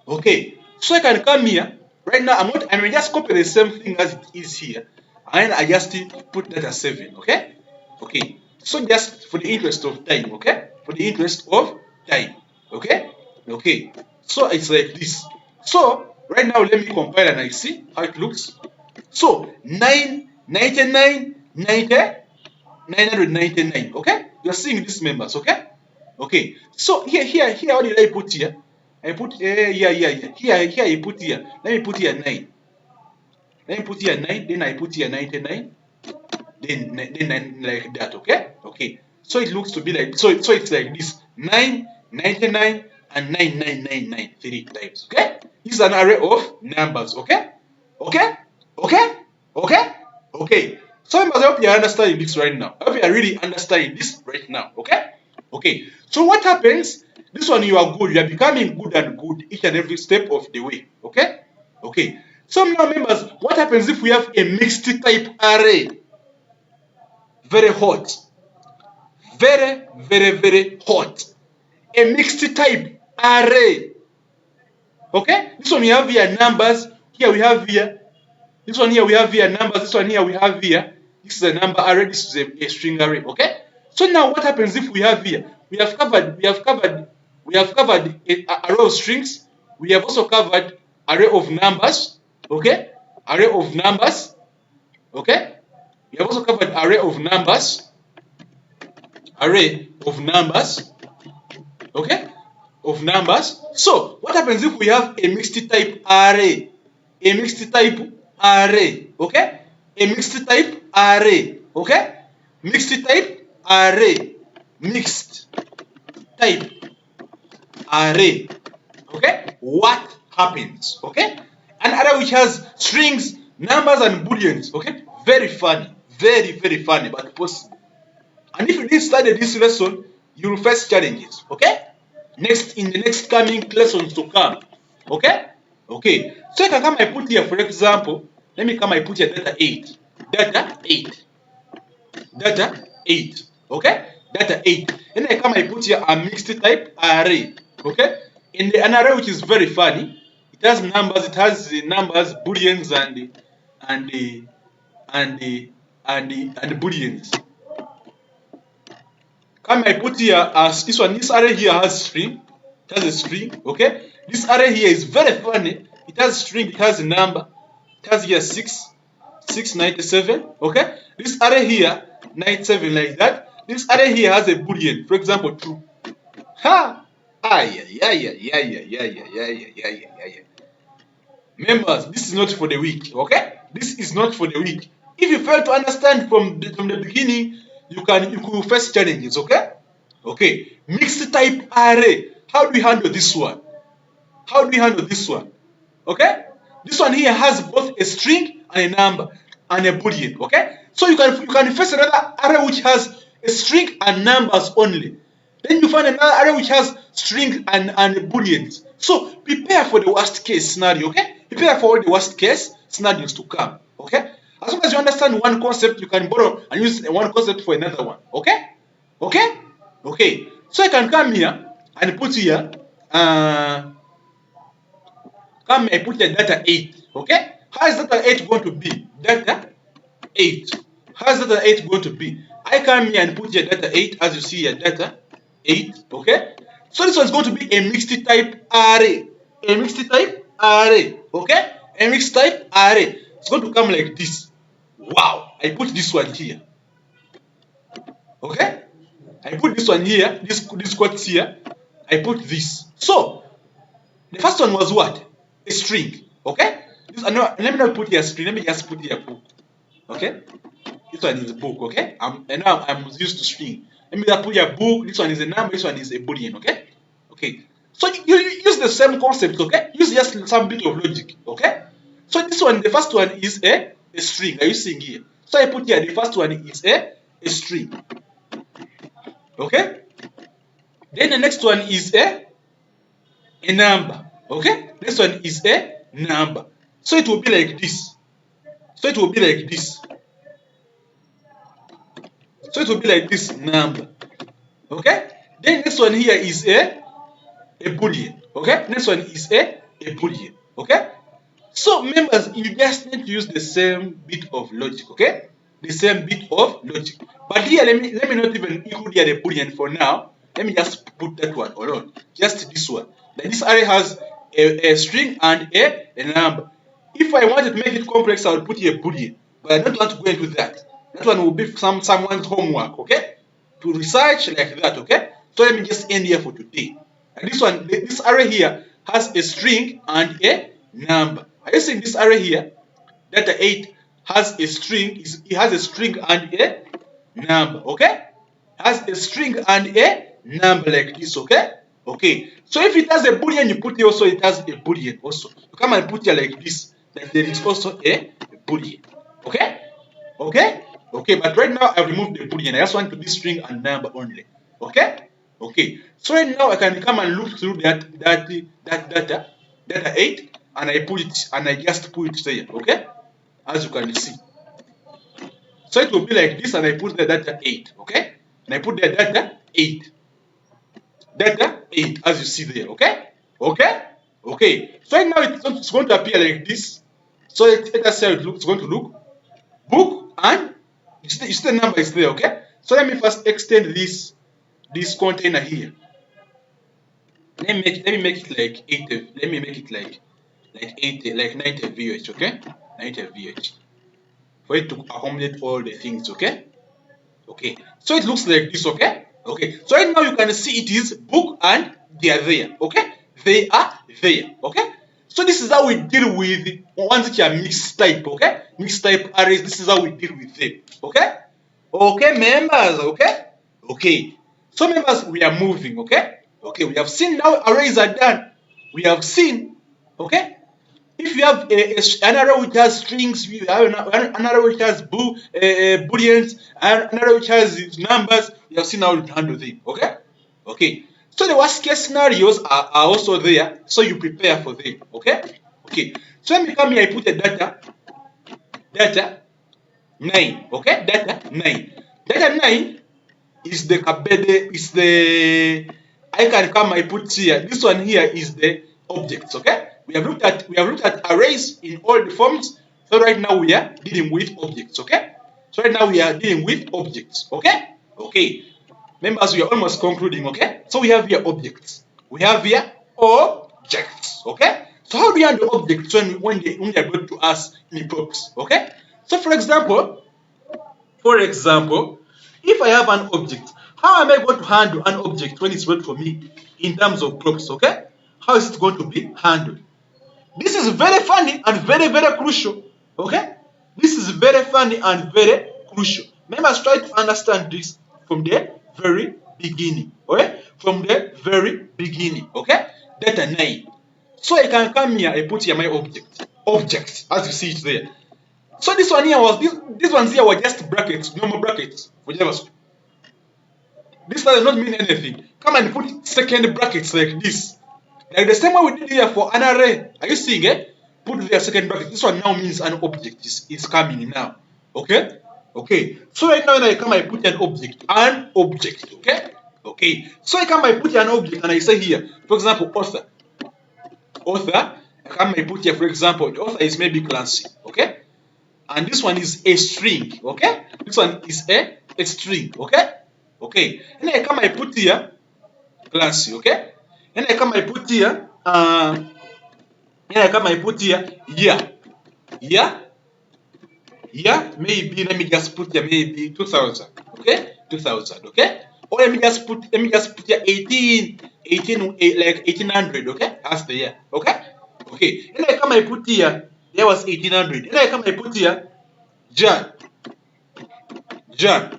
Okay. So I can come here. Right now, I may just copy the same thing as it is here. And I just put data 7. Okay? Okay. So just for the interest of time. Okay? For the interest of time. Okay? Okay. So it's like this. So right now, let me compile and I see how it looks. So 999, 999. Okay? You're seeing these members. Okay? Okay. So here, what did I put here? I put here. Here I put here. Let me put here 9. Let me put here 9. Then I put here 99. Then 9 like that. Okay. Okay. So it looks to be like so it's like this: 9, 99, and 9999 3 times. Okay. This is an array of numbers. Okay. Okay. Okay. Okay. Okay. So I hope you are understanding this right now. I hope you are really understanding this right now. Okay. Okay. So what happens? This one you are good. You are becoming good and good each and every step of the way. Okay. Okay. So now members, what happens if we have a mixed type array? Very hot. Very, very, very hot. A mixed type array. Okay? This one we have here numbers. Here we have here. This one here we have here numbers. This one here we have here. This is a number array. This is a string array. Okay? So now what happens if we have here? We have covered a array of strings. We have also covered array of numbers. Okay? Array of numbers. Okay? We have also covered array of numbers. Array of numbers. Okay? Of numbers. So what happens if we have a mixed type array? A mixed type array. Okay? A mixed type array. Okay? Mixed type array. Mixed type array. Okay? What happens? Okay? An array which has strings, numbers, and booleans. Okay? Very funny. Very, very funny, but possible. And if you didn't study this lesson, you will face challenges. Okay? In the next coming lessons to come. Okay? Okay, so I can come and put here, for example, let me come and put here data 8. Data 8. Data 8. Okay? Data 8. Then I come and put here a mixed type array. Okay? In an array which is very funny, it has numbers, booleans and the and booleans. Come I put here as this array here has string. It has a string, okay? This array here is very funny. It has string, it has a number. It has here 697, okay? This array here 97 like that. This array here has a boolean, for example, true. Ha! Yeah. Members, this is not for the weak, okay? This is not for the weak. If you fail to understand from the beginning, you could face challenges, okay? Okay, mixed type array. How do we handle this one? How do we handle this one? Okay? This one here has both a string and a number and a boolean, okay? So you can face another array which has a string and numbers only. Then you find another array which has string and booleans. So prepare for the worst case scenario, okay? Prepare for all the worst case scenarios to come, okay? As long as you understand one concept, you can borrow and use one concept for another one, okay? Okay? Okay. So I can come here and put here, come and put here data 8, okay? How is data 8 going to be? Data 8. How is data 8 going to be? I come here and put here data 8, as you see here, data 8, okay? So this one is going to be a mixed type array. A mixed type array, okay? A mixed type array. It's going to come like this. Wow, I put this one here. Okay? I put this one here, this quotes here. I put this. So the first one was what? A string. Okay? Let me not put here string, let me just put here book. Okay? This one is a book, okay? And now I'm used to string. Let me just put here book, this one is a number, this one is a boolean, okay? Okay. So you use the same concept, okay? Use just some bit of logic, okay? So this one, the first one is a string. Are you seeing here? So I put here the first one is a string. Okay? Then the next one is a number. Okay? Next one is a number. So it will be like this. So it will be like this. So it will be like this number. Okay? Then next one here is a boolean. Okay? Next one is a boolean. Okay? So members, you just need to use the same bit of logic. Okay? The same bit of logic. But here, let me not even include here the boolean for now. Let me just put that one alone. Just this one. Like this array has a string and a number. If I wanted to make it complex, I would put here boolean. But I don't want to go into that. That one will be someone's homework, okay? To research like that, okay? So let me just end here for today. And this one, this array here has a string and a number. Are you seeing this array here? Data 8 has a string, it has a string and a number, okay? Has a string and a number like this, okay? Okay. So if it has a boolean, you put here also it has a boolean also. You come and put here like this, that there is also a boolean. Okay? Okay? Okay, but right now I removed the boolean. I just want to be string and number only. Okay? Okay. So right now I can come and look through that data 8, and I put it and I just put it there. Okay? As you can see. So it will be like this, and I put the data 8. Okay? And I put the data 8. Data 8, as you see there. Okay? Okay? Okay. So right now it's going to appear like this. So let us see how it's going to look. Book, and you see the number is there. Okay? So let me first extend this container here. Let me make it like 80. Let me make it like 80, like 90 VH. Okay? 90 VH. For it to accommodate all the things. Okay? Okay, so it looks like this, okay? Okay, so right now you can see it is book and they are there, okay? They are there, okay? So this is how we deal with ones which are mixed type, okay? Mixed type arrays, this is how we deal with them, okay? Okay, members, okay? Okay, so members, we are moving, okay? Okay, we have seen now arrays are done. We have seen, okay? If you have an array which has strings, you have an array which has booleans, and an array which has numbers, you have seen how to handle them. Okay? Okay. So the worst case scenarios are also there, so you prepare for them. Okay? Okay, so when we come here, I put a data 9. Okay, data 9. Data 9 is the kabede, is the, I can come, I put here. This one here is the objects. Okay, we have looked at arrays in all the forms. So right now we are dealing with objects. Okay, so right now we are dealing with objects. Okay, okay. Members, we are almost concluding. Okay, so we have here objects. We have here objects. Okay, so how do you handle objects when they are brought to us in props? Okay, so for example, if I have an object, how am I going to handle an object when it's brought for me in terms of props? Okay, how is it going to be handled? This is very funny and very crucial. Okay, this is very funny and very crucial. Members, try to understand this from the very beginning. Okay, from the very beginning. Okay, data 9. So I can come here, I put here my object, as you see it there. So this one here was this ones here were just brackets, normal brackets for JavaScript. This does not mean anything. Come and put second brackets like this. Like the same way we did here for an array. Are you seeing it? Put there second bracket. This one now means an object is coming now. Okay? Okay. So right now when I come, I put an object. An object. Okay? Okay. So I come, I put an object and I say here, for example, author. Author. I come, I put here, for example, the author is maybe Clancy. Okay? And this one is a string. Okay? This one is a string. Okay? Okay. And I come, I put here Clancy. Okay? And I come, I put here, yeah, maybe, let me just put here, maybe 2000, okay, 2000, okay, or let me just put here 18, like 1800, okay, that's the year, okay, okay, and I come, I put here, there was 1800, and I come, I put here, John,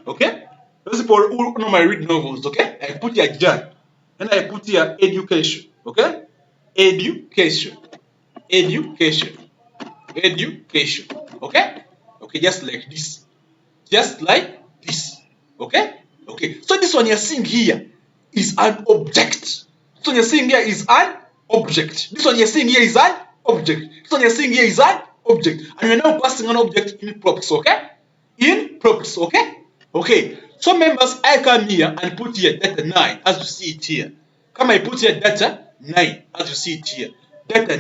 okay, those people who normally read novels, okay, I put here John, and I put here education, okay, education, okay, okay, just like this, okay, okay. So this one you're seeing here is an object. This one you're seeing here is an object. This one you're seeing here is an object. This one you're seeing here is an object, and we're now passing an object in props, okay? In props, okay? Okay. So members, I come here and put here data 9 as you see it here. Come, I put here data 9 as you see it here. Data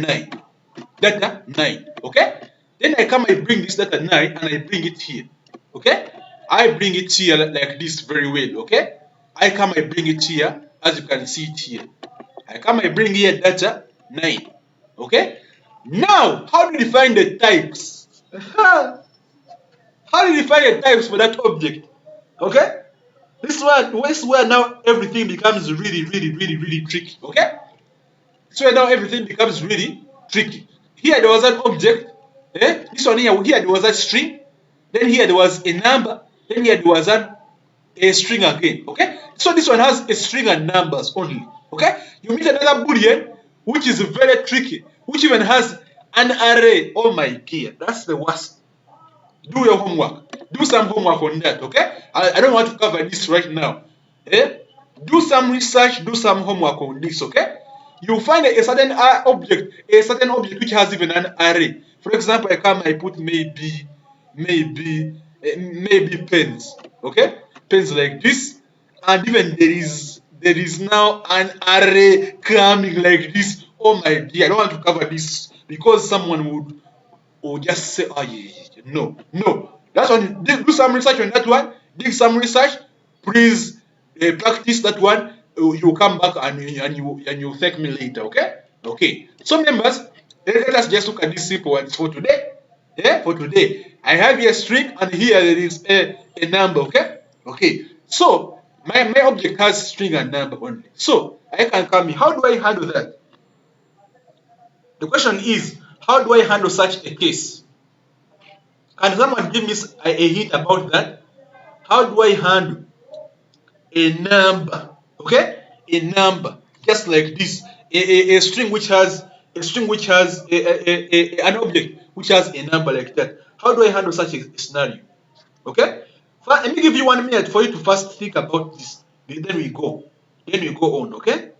9, okay? Then I come, I bring this data 9 and I bring it here, okay? I bring it here like this very well, okay? I come, I bring it here as you can see it here. I come, I bring here data 9, okay? Now, how do you define the types? How do you define the types for that object? Okay? This is where now everything becomes really tricky, okay? So now everything becomes really tricky. Here there was an object, this one here there was a string, then here there was a number, then here there was a string again, okay? So this one has a string and numbers only, okay? You meet another boolean, which is very tricky, which even has an array. Oh my dear, that's the worst. Do your homework. Do some homework on that, okay? I don't want to cover this right now. Do some research, do some homework on this, okay? You find a certain object which has even an array. For example, I put maybe pens, okay? Pens like this, and even there is now an array coming like this. Oh my dear, I don't want to cover this because someone would just say, oh yeah, no. That's one. Do some research on that one. Dig some research. Please practice that one. You come back and you thank me later. Okay? Okay. So members, let us just look at this simple ones for today. Yeah, for today. I have here a string and here there is a number. Okay? Okay. So my object has string and number only. So I can come here. How do I handle that? The question is, how do I handle such a case? Can someone give me a hint about that? How do I handle a number? Okay, a number just like this, a string which has an object which has a number like that. How do I handle such a scenario? Okay, let me give you 1 minute for you to first think about this. Then we go on. Okay,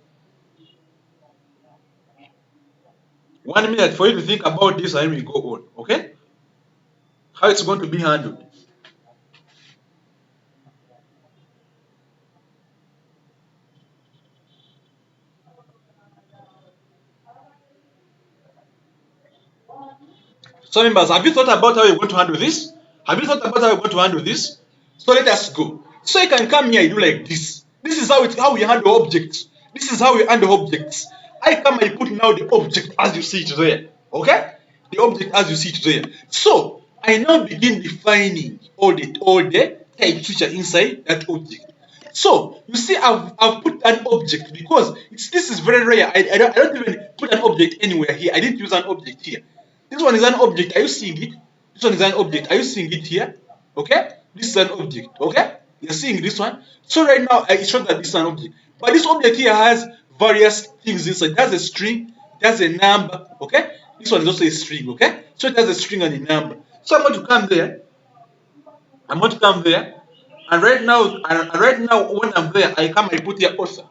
1 minute for you to think about this, and we go on. Okay, how it's going to be handled. So members, have you thought about how you're going to handle this? Have you thought about how you're going to handle this? So let us go. So you can come here and do like this. This is how we handle objects. This is how we handle objects. I come and put now the object as you see it there. Okay? The object as you see it there. So I now begin defining all the types which are inside that object. So you see, I've put an object because this is very rare. I don't even put an object anywhere here. I didn't use an object here. This one is an object. Are you seeing it? This one is an object. Are you seeing it here? Okay? This is an object. Okay? You're seeing this one. So right now, it shows that this is an object. But this object here has various things inside. It has a string. It has a number. Okay? This one is also a string. Okay? So it has a string and a number. So I'm going to come there. I'm going to come there. And right now, when I'm there, I put here author.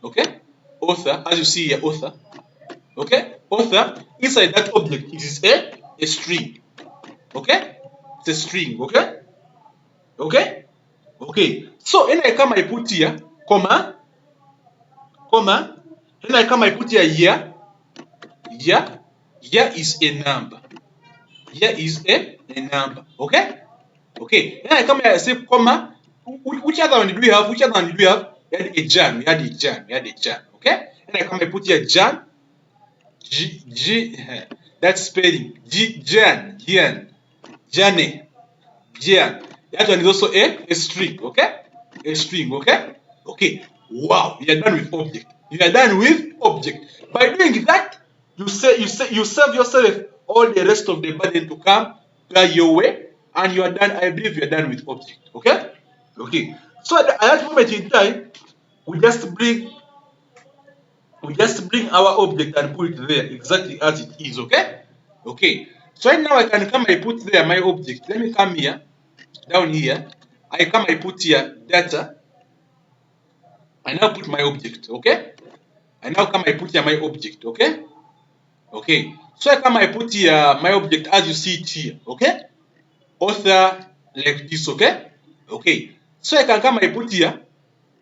Okay? Author, as you see here, author. Okay? Author, inside that object, it is a string. Okay? It's a string. Okay? Okay? Okay. So when I put here, comma, comma, then I put here year. Year is a number. Here is a number. Okay? Okay. Then I come here, I say comma. Which other one do we have? Which other one do we have? We had a Jan. We had a Jan. We had a Jan. Okay? Then I put here Jan. That's spelling. Jan. Jane. Jan. That one is also a string. Okay? A string. Okay? Okay. Wow. You are done with object. You are done with object. By doing that, you save yourself all the rest of the burden to come your way, and you are done. I believe you are done with object. Okay? Okay. So at that moment in time, we just bring our object and put it there exactly as it is. Okay? Okay. So right now I can come and put there my object. Let me come here, down here. I come and put here data. I now put my object. Okay? I now come and put here my object. Okay? Okay. So I come and put here my object as you see it here. Okay? Author like this. Okay? Okay. So I can come and put here.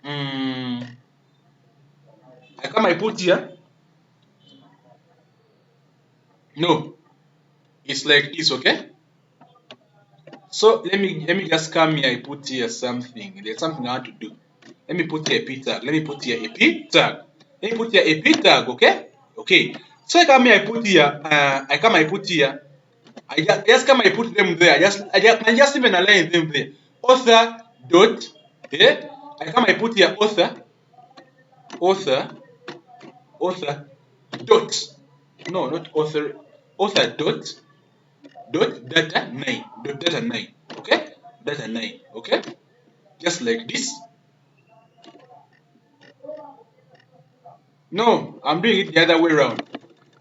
I come and put here. No, it's like this. Okay? So let me just come here. I put here something. There's something I want to do. Let me put here a p tag. Let me put here a p tag. Let me put here a p tag. Okay? Okay. So I come here. I put here. I come. I put here. I just come. I put them there. I just even align them there. Author dot. Yeah. I come. I put here author. Author dot. No, not author. Author dot data 9. Data 9. Okay? Data 9. Okay? Just like this. No, I'm doing it the other way around.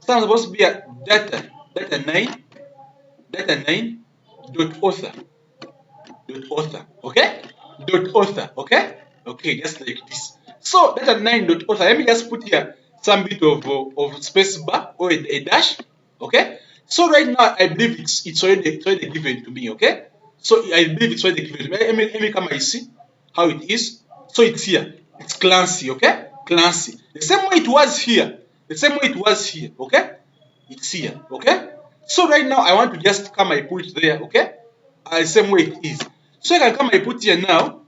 So I'm supposed to be a data 9 dot author. Okay? Dot author. Okay? Okay, just like this. So data 9 dot author. Let me just put here some bit of space bar or a dash. Okay? So right now I believe it's already given to me. Okay? So I believe it's already given to me. Let me come and see how it is. So it's here. It's Clancy. Okay? Clancy. The same way it was here. The same way it was here. Okay? It's here. Okay? So right now I want to just come and put it there. Okay? The same way it is. So I can come and put here now.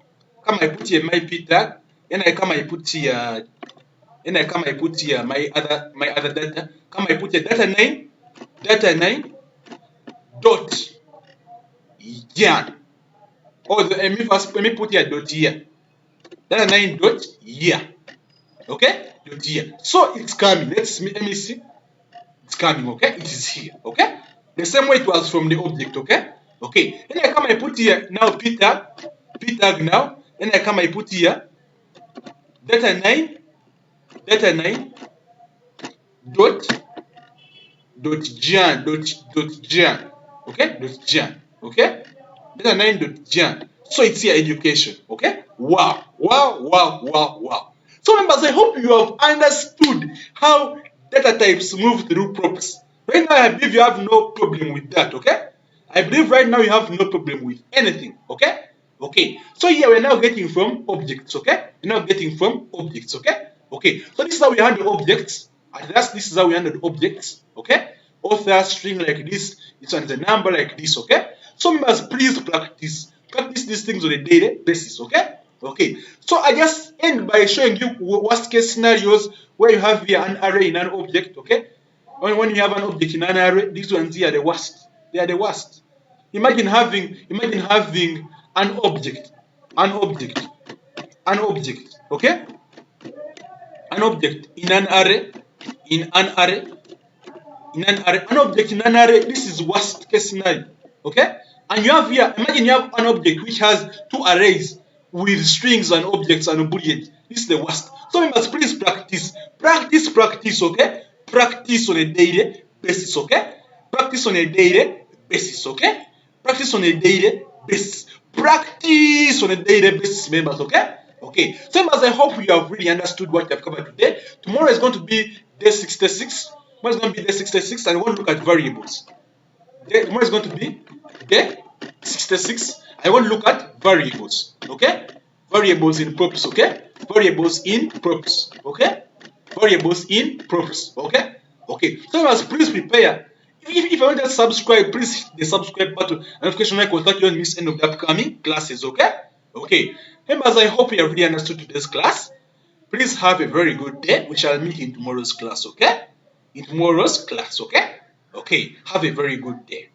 Come and put here my p tag. Then I come and put here. Then I come and put here my other data. Come and put here data 9 dot yarn. Or let me put here dot here. Data 9 dot year. Okay? Dot here. So it's coming. Let me see. It's coming. Okay? It is here. Okay? The same way it was from the object. Okay? Okay. Then I come and put here now p tag now. Then I come and put here data 9 dot jan. Okay? Dot jan. Okay? Data 9 dot jan. So it's here education. Okay? Wow. So members, I hope you have understood how data types move through props. Right now, I believe you have no problem with that, okay? I believe right now you have no problem with anything, okay? Okay, so here we're now getting from objects, okay? We're now getting from objects, okay? Okay, so this is how we handle objects. At last, this is how we handle objects, okay? Author string like this one is a number like this, okay? So members, please practice. Practice these things on a daily basis, okay? Okay, so I just end by showing you worst case scenarios where you have here an array in an object, okay? When you have an object in an array, these ones here are the worst. They are the worst. Imagine having an object, an object, an object, okay? An object in an array, in an array, in an array, an object in an array. This is worst case scenario, okay? And you have here, imagine you have an object which has two arrays with strings and objects and booleans. This is the worst. So we must please practice, practice, okay? Practice on a daily basis, okay? Practice on a daily basis, okay? Practice on a daily basis. Practice on a daily basis, members, okay? Okay. So members, I hope you have really understood what we have covered today. Tomorrow is going to be day 66. Tomorrow is going to be day 66, and we want to look at variables. Tomorrow is going to be day 66. I want to look at variables, okay? Variables in props, okay? Variables in props, okay? Variables in props, okay? Okay. So you must please prepare. If you want to subscribe, please hit the subscribe button and notification icon so that you don't miss any of the upcoming classes, okay? Okay. Members, I hope you have really understood today's class. Please have a very good day. We shall meet in tomorrow's class, okay? In tomorrow's class, okay? Okay. Have a very good day.